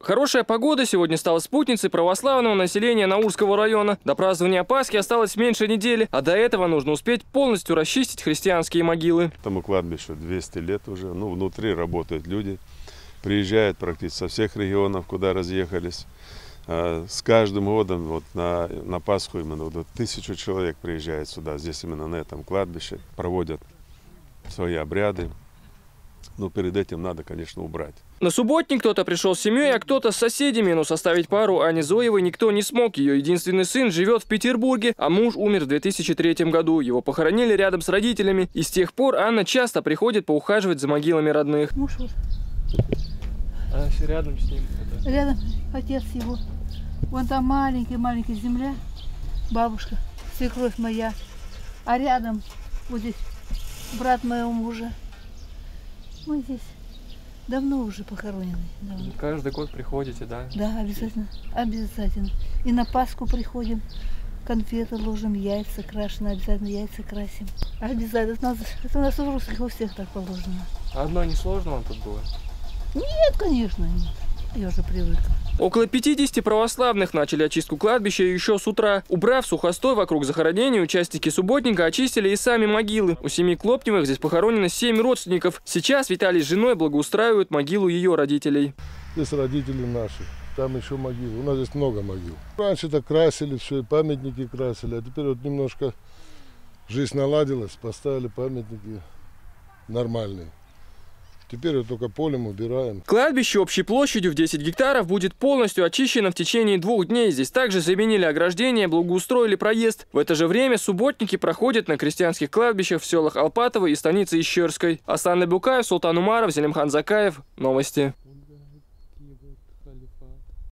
Хорошая погода сегодня стала спутницей православного населения Наурского района. До празднования Пасхи осталось меньше недели, а до этого нужно успеть полностью расчистить христианские могилы. Этому кладбищу 200 лет уже, внутри работают люди, приезжают практически со всех регионов, куда разъехались. С каждым годом на Пасху именно 1000 человек приезжает сюда, здесь именно на этом кладбище, проводят свои обряды. Но перед этим надо, конечно, убрать. На субботник кто-то пришел с семьей, а кто-то с соседями, но составить пару Ане Зоевой никто не смог. Ее единственный сын живет в Петербурге, а муж умер в 2003 году. Его похоронили рядом с родителями. И с тех пор Анна часто приходит поухаживать за могилами родных. Муж вот. А рядом с ним? Рядом отец его. Вон там маленькая земля, бабушка, свекровь моя. А рядом вот здесь брат моего мужа. Мы здесь давно уже похоронены. Давно. Каждый год приходите, да? Да, обязательно. Обязательно. И на Пасху приходим, конфеты ложим, яйца крашеные, обязательно яйца красим. Обязательно. Это у нас у русских у всех так положено. А одно не сложно вам тут было? Нет, конечно, нет. Я уже привыкла. Около 50 православных начали очистку кладбища еще с утра. Убрав сухостой вокруг захоронения, участники субботника очистили и сами могилы. У семьи Клопневых здесь похоронено 7 родственников. Сейчас Виталий с женой благоустраивают могилу ее родителей. Здесь родители наши, там еще могилы. У нас здесь много могил. Раньше-то красили все, и памятники красили, а теперь вот немножко жизнь наладилась, поставили памятники нормальные. Теперь вот только полем убираем. Кладбище общей площадью в 10 гектаров будет полностью очищено в течение 2 дней. Здесь также заменили ограждение, благоустроили проезд. В это же время субботники проходят на крестьянских кладбищах в селах Алпатово и станице Ищерской. Асан Букаев, Султан Умаров, Зелимхан Закаев. Новости.